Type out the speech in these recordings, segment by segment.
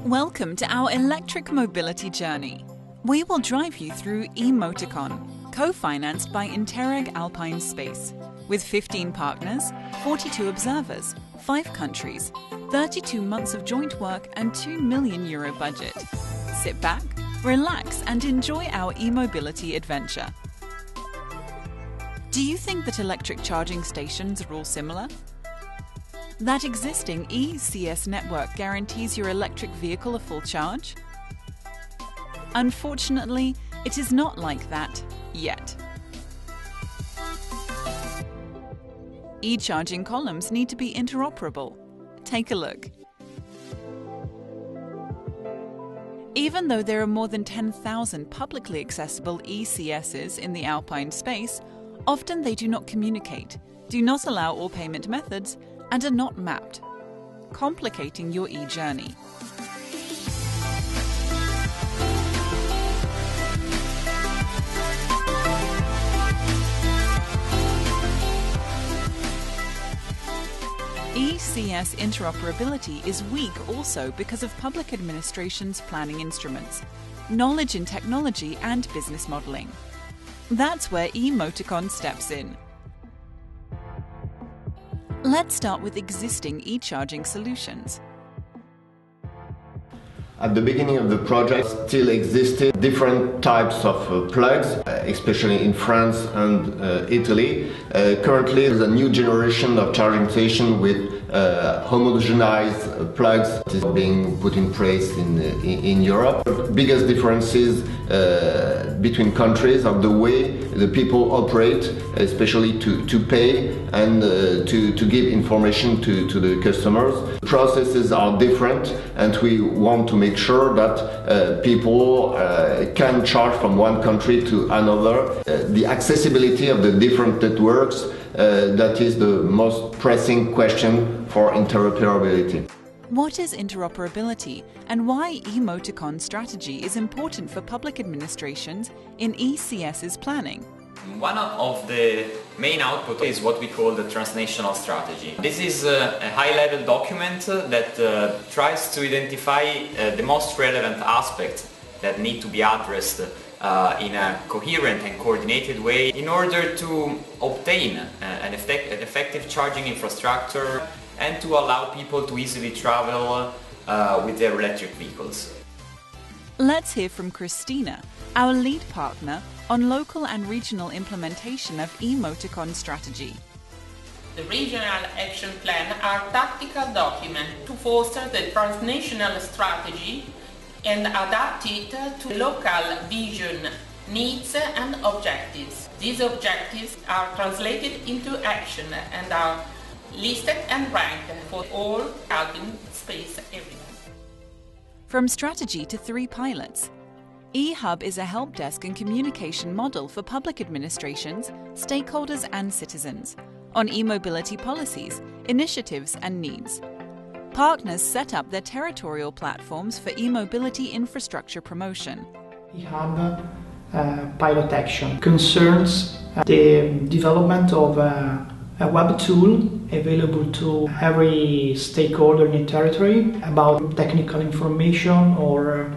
Welcome to our electric mobility journey. We will drive you through MOTICON, co-financed by Interreg Alpine Space, with 15 partners, 42 observers, 5 countries, 32 months of joint work and €2 million budget. Sit back, relax and enjoy our e-mobility adventure. Do you think that electric charging stations are all similar? That existing ECS network guarantees your electric vehicle a full charge? Unfortunately, it is not like that yet. E-charging columns need to be interoperable. Take a look. Even though there are more than 10,000 publicly accessible ECSs in the Alpine space, often they do not communicate, do not allow all payment methods, and are not mapped, complicating your e-journey. ECS interoperability is weak also because of public administration's planning instruments, knowledge in technology and business modeling. That's where MOTICON steps in. Let's start with existing e-charging solutions. At the beginning of the project still existed different types of plugs, especially in France and Italy. Currently there's a new generation of charging stations with homogenized plugs being put in place in Europe. The biggest differences between countries are the way the people operate, especially to pay and to give information to the customers. Processes are different and we want to make sure that people can charge from one country to another. The accessibility of the different networks, that is the most pressing question for interoperability. What is interoperability and why MOTICON strategy is important for public administrations in ECS's planning? One of the main outputs is what we call the transnational strategy. This is a high-level document that tries to identify the most relevant aspects that need to be addressed in a coherent and coordinated way in order to obtain an effective charging infrastructure and to allow people to easily travel with their electric vehicles. Let's hear from Christina, our lead partner on local and regional implementation of MOTICON strategy. The regional action plan are tactical documents to foster the transnational strategy and adapt it to local vision, needs and objectives. These objectives are translated into action and are listed and ranked for all Alpine space areas. From strategy to 3 pilots, eHub is a help desk and communication model for public administrations, stakeholders and citizens on e-mobility policies, initiatives and needs. Partners set up their territorial platforms for e-mobility infrastructure promotion. eHub pilot action concerns the development of a web tool available to every stakeholder in the territory about technical information or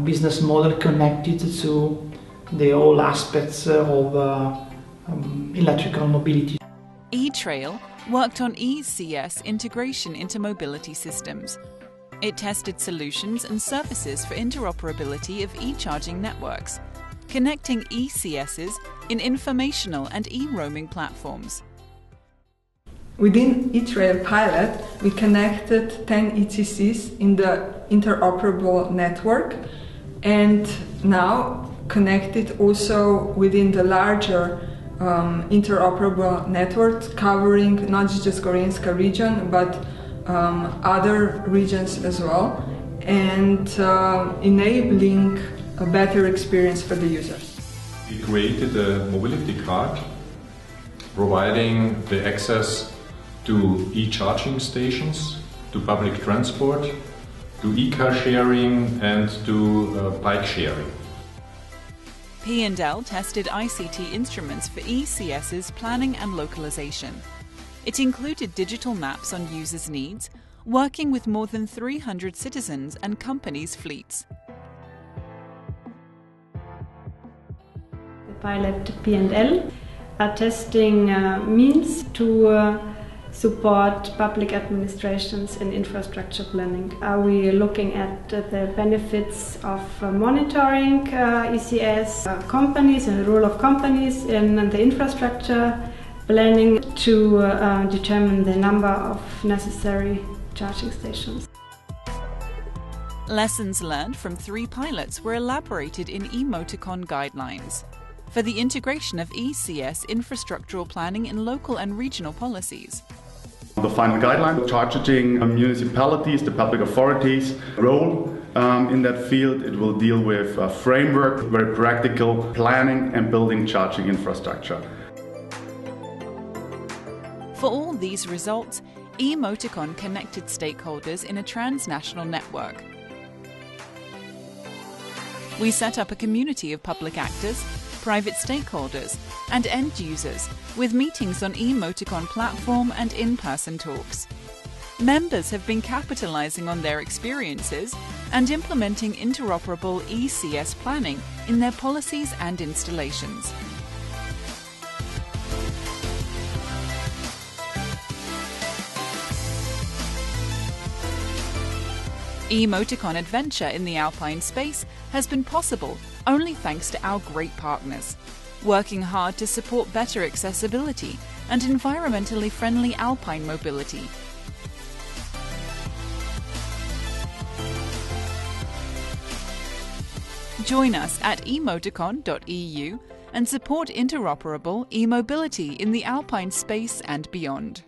business model connected to the all aspects of electrical mobility. eTrail worked on ECS integration into mobility systems. It tested solutions and services for interoperability of e-charging networks, connecting ECSs in informational and e-roaming platforms. Within eTrail pilot, we connected 10 ECCs in the interoperable network and now connected also within the larger interoperable network covering not just Gorenjska region but other regions as well, and enabling a better experience for the users. We created a mobility card providing the access to e-charging stations, to public transport, to e-car sharing and to bike sharing. P&L tested ICT instruments for ECS's planning and localization. It included digital maps on users' needs, working with more than 300 citizens and companies' fleets. The pilot P&L are testing means to support public administrations in infrastructure planning. Are we looking at the benefits of monitoring ECS companies and the role of companies in the infrastructure planning to determine the number of necessary charging stations? Lessons learned from 3 pilots were elaborated in MOTICON guidelines for the integration of ECS infrastructural planning in local and regional policies. The final guideline targeting municipalities, the public authorities' role in that field. It will deal with a framework, very practical planning and building charging infrastructure. For all these results, MOTICON connected stakeholders in a transnational network. We set up a community of public actors, private stakeholders and end users with meetings on MOTICON platform and in-person talks. Members have been capitalizing on their experiences and implementing interoperable ECS planning in their policies and installations. MOTICON adventure in the Alpine space has been possible only thanks to our great partners, working hard to support better accessibility and environmentally friendly alpine mobility. Join us at emoticon.eu and support interoperable e-mobility in the alpine space and beyond.